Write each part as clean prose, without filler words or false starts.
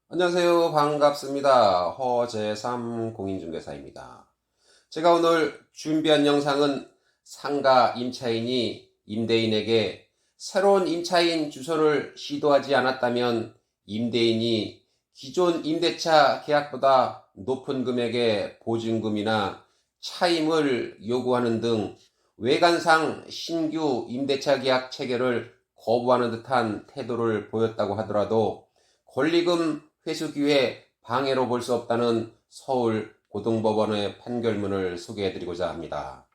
안녕하세요. 반갑습니다. 허재삼 공인중개사입니다. 제가 오늘 준비한 영상은 상가 임차인이 임대인에게 새로운 임차인 주소를 시도하지 않았다면 임대인이 기존 임대차 계약보다 높은 금액의 보증금이나 차임을 요구하는 등 외관상 신규 임대차 계약 체결을 거부하는 듯한 태도를 보였다고 하더라도 권리금 회수 기회 방해로 볼 수 없다는 서울 고등법원의 판결문을 소개해드리고자 합니다.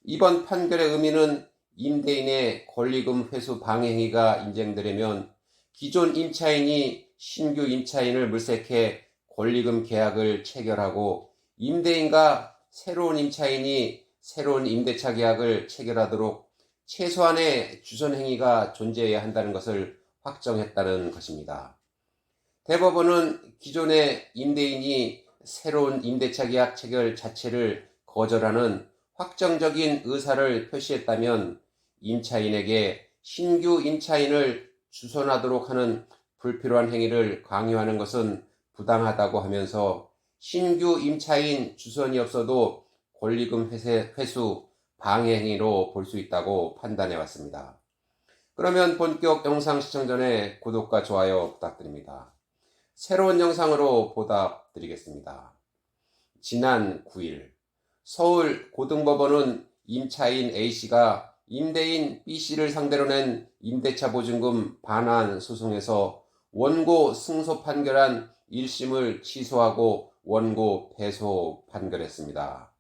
이번 판결의 의미는 임대인의 권리금 회수 방해 행위가 인정되려면 기존 임차인이 신규 임차인을 물색해 권리금 계약을 체결하고 임대인과 새로운 임차인이 새로운 임대차 계약을 체결하도록 최소한의 주선 행위가 존재해야 한다는 것을 확정했다는 것입니다. 대법원은 기존의 임대인이 새로운 임대차 계약 체결 자체를 거절하는 확정적인 의사를 표시했다면 임차인에게 신규 임차인을 주선하도록 하는 불필요한 행위를 강요하는 것은 부당하다고 하면서 신규 임차인 주선이 없어도 권리금 회수 방해 행위로 볼 수 있다고 판단해 왔습니다. 그러면 본격 영상 시청 전에 구독과 좋아요 부탁드립니다. 새로운 영상으로 보답드리겠습니다. 지난 9일 서울 고등법원은 임차인 A씨가 임대인 B씨를 상대로 낸 임대차 보증금 반환 소송에서 원고 승소 판결한 1심을 취소하고 원고 패소 판결했습니다.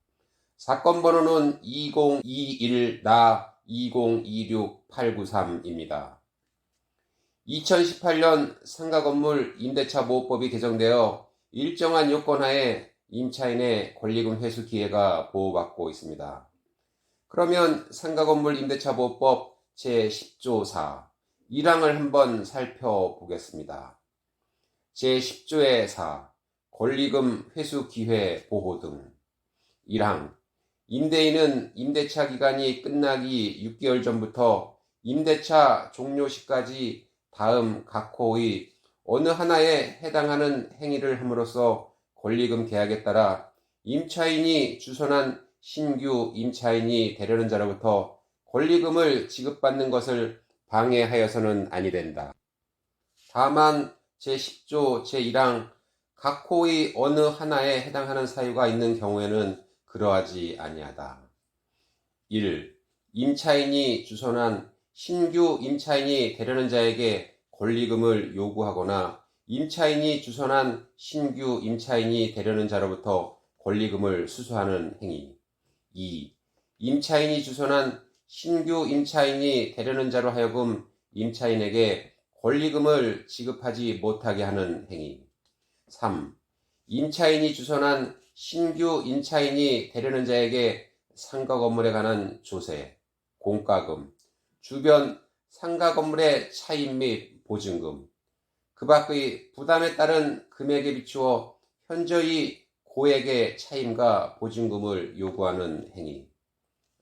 사건 번호는 2021-2026-893입니다. 2018년 상가건물 임대차보호법이 개정되어 일정한 요건하에 임차인의 권리금 회수 기회가 보호받고 있습니다. 그러면 상가건물 임대차보호법 제10조 4 1항을 한번 살펴보겠습니다. 제10조의 4 권리금 회수 기회 보호 등 1항 임대인은 임대차 기간이 끝나기 6개월 전부터 임대차 종료 시까지 다음 각 호의 어느 하나에 해당하는 행위를 함으로써 권리금 계약에 따라 임차인이 주선한 신규 임차인이 되려는 자로부터 권리금을 지급받는 것을 방해하여서는 아니 된다. 다만 제10조 제1항 각 호의 어느 하나에 해당하는 사유가 있는 경우에는 그러하지 아니하다. 1. 임차인이 주선한 신규 임차인이 되려는 자에게 권리금을 요구하거나 임차인이 주선한 신규 임차인이 되려는 자로부터 권리금을 수수하는 행위. 2. 임차인이 주선한 신규 임차인이 되려는 자로 하여금 임차인에게 권리금을 지급하지 못하게 하는 행위. 3. 임차인이 주선한 신규 임차인이 되려는 자에게 상가 건물에 관한 조세, 공과금, 주변 상가 건물의 차임 및 보증금, 그 밖의 부담에 따른 금액에 비추어 현저히 고액의 차임과 보증금을 요구하는 행위.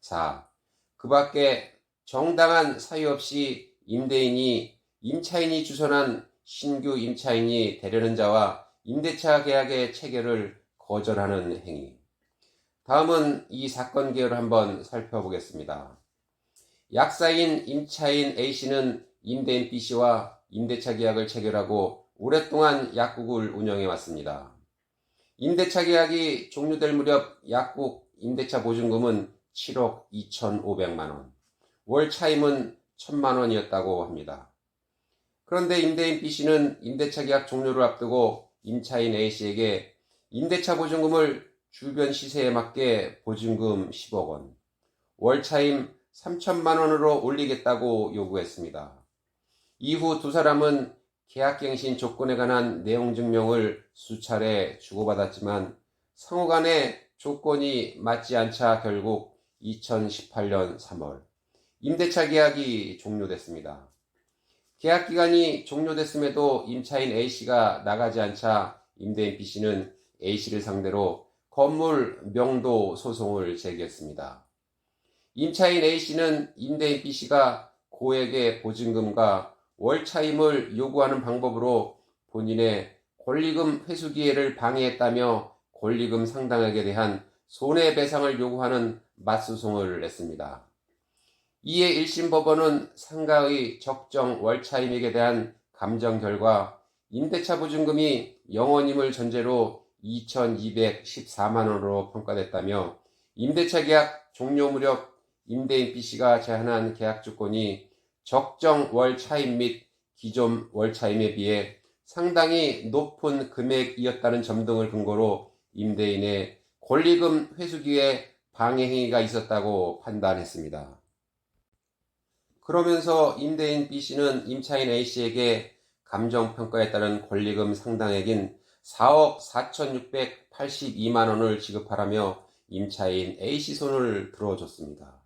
4. 그 밖에 정당한 사유 없이 임대인이 임차인이 주선한 신규 임차인이 되려는 자와 임대차 계약의 체결을 거절하는 행위. 다음은 이 사건 개요를 한번 살펴보겠습니다. 약사인 임차인 A씨는 임대인 B씨와 임대차 계약을 체결하고 오랫동안 약국을 운영해 왔습니다. 임대차 계약이 종료될 무렵 약국 임대차 보증금은 7억 2,500만원, 월 차임은 1,000만원이었다고 합니다. 그런데 임대인 B씨는 임대차 계약 종료를 앞두고 임차인 A씨에게 임대차 보증금을 주변 시세에 맞게 보증금 10억 원, 월 차임 3천만 원으로 올리겠다고 요구했습니다. 이후 두 사람은 계약갱신 조건에 관한 내용 증명을 수차례 주고받았지만 상호 간의 조건이 맞지 않자 결국 2018년 3월 임대차 계약이 종료됐습니다. 계약 기간이 종료됐음에도 임차인 A씨가 나가지 않자 임대인 B씨는 A씨를 상대로 건물 명도 소송을 제기했습니다. 임차인 A씨는 임대인 B씨가 고액의 보증금과 월차임을 요구하는 방법으로 본인의 권리금 회수 기회를 방해했다며 권리금 상당액에 대한 손해배상을 요구하는 맞소송을 냈습니다. 이에 1심 법원은 상가의 적정 월차임액에 대한 감정 결과 임대차 보증금이 0원임을 전제로 2,214만 원으로 평가됐다며 임대차 계약 종료 무렵 임대인 B씨가 제한한 계약 조건이 적정 월차임 및 기존 월차임에 비해 상당히 높은 금액이었다는 점 등을 근거로 임대인의 권리금 회수 기회 방해 행위가 있었다고 판단했습니다. 그러면서 임대인 B씨는 임차인 A씨에게 감정평가에 따른 권리금 상당액인 4억 4,682만 원을 지급하라며 임차인 A씨 손을 들어줬습니다.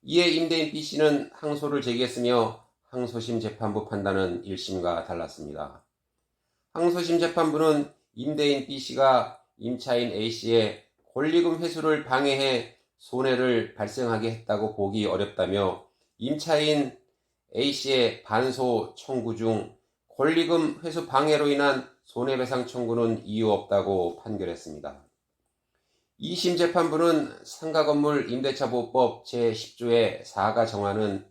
이에 임대인 B씨는 항소를 제기했으며 항소심 재판부 판단은 1심과 달랐습니다. 항소심 재판부는 임대인 B씨가 임차인 A씨의 권리금 회수를 방해해 손해를 발생하게 했다고 보기 어렵다며 임차인 A씨의 반소 청구 중 권리금 회수 방해로 인한 손해배상 청구는 이유 없다고 판결했습니다. 2심 재판부는 상가건물 임대차보호법 제10조의 4가 정하는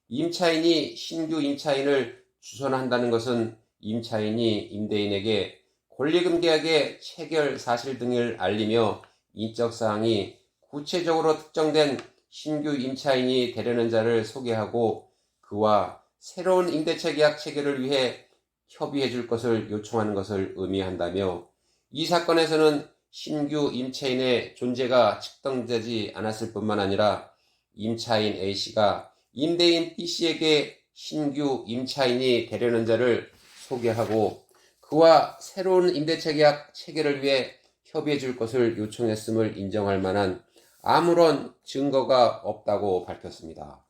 임차인이 신규 임차인을 주선한다는 것은 임차인이 임대인에게 권리금 계약의 체결 사실 등을 알리며 인적사항이 구체적으로 특정된 신규 임차인이 되려는 자를 소개하고 그와 새로운 임대차 계약 체결을 위해 협의해 줄 것을 요청하는 것을 의미한다며 이 사건에서는 신규 임차인의 존재가 측정되지 않았을 뿐만 아니라 임차인 A씨가 임대인 B씨에게 신규 임차인이 되려는 자를 소개하고 그와 새로운 임대차 계약 체결을 위해 협의해 줄 것을 요청했음을 인정할 만한 아무런 증거가 없다고 밝혔습니다.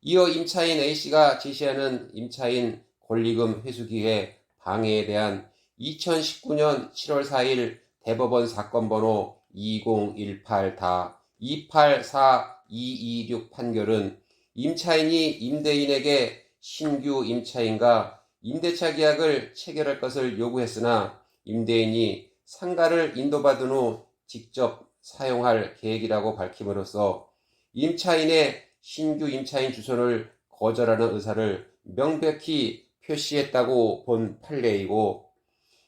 이어 임차인 A씨가 제시하는 임차인 권리금 회수 기회 방해에 대한 2019년 7월 4일 대법원 사건 번호 2018-284226 판결은 임차인이 임대인에게 신규 임차인과 임대차 계약을 체결할 것을 요구했으나 임대인이 상가를 인도받은 후 직접 사용할 계획이라고 밝힘으로써 임차인의 신규 임차인 주선을 거절하는 의사를 명백히 표시했다고 본 판례이고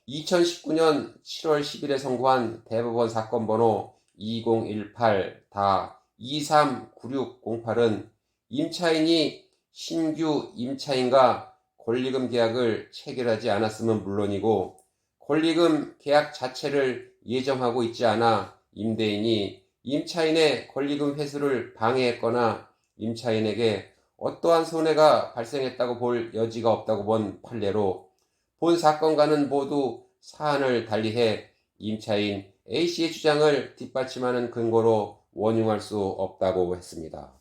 2019년 7월 10일에 선고한 대법원 사건 번호 2018-239608은 임차인이 신규 임차인과 권리금 계약을 체결하지 않았음은 물론이고 권리금 계약 자체를 예정하고 있지 않아 임대인이 임차인의 권리금 회수를 방해했거나 임차인에게 어떠한 손해가 발생했다고 볼 여지가 없다고 본 판례로 본 사건과는 모두 사안을 달리해 임차인 A씨의 주장을 뒷받침하는 근거로 원용할 수 없다고 했습니다.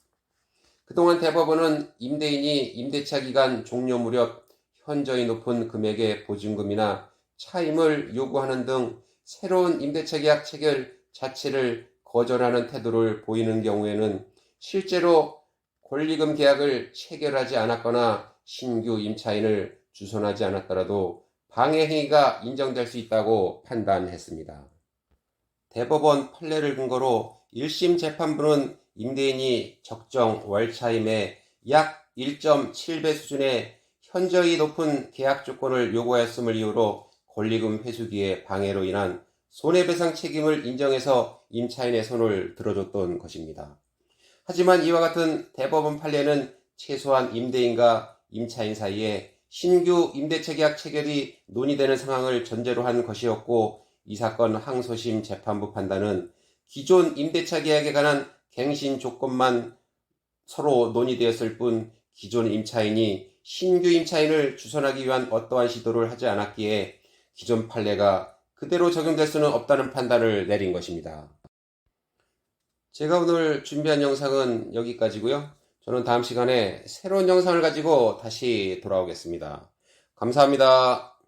그동안 대법원은 임대인이 임대차 기간 종료 무렵 현저히 높은 금액의 보증금이나 차임을 요구하는 등 새로운 임대차 계약 체결 자체를 거절하는 태도를 보이는 경우에는 실제로 권리금 계약을 체결하지 않았거나 신규 임차인을 주선하지 않았더라도 방해 행위가 인정될 수 있다고 판단했습니다. 대법원 판례를 근거로 1심 재판부는 임대인이 적정 월차임의 약 1.7배 수준의 현저히 높은 계약 조건을 요구하였음을 이유로 권리금 회수기의 방해로 인한 손해배상 책임을 인정해서 임차인의 손을 들어줬던 것입니다. 하지만 이와 같은 대법원 판례는 최소한 임대인과 임차인 사이에 신규 임대차 계약 체결이 논의되는 상황을 전제로 한 것이었고 이 사건 항소심 재판부 판단은 기존 임대차 계약에 관한 갱신 조건만 서로 논의되었을 뿐 기존 임차인이 신규 임차인을 주선하기 위한 어떠한 시도를 하지 않았기에 기존 판례가 그대로 적용될 수는 없다는 판단을 내린 것입니다. 제가 오늘 준비한 영상은 여기까지고요. 저는 다음 시간에 새로운 영상을 가지고 다시 돌아오겠습니다. 감사합니다.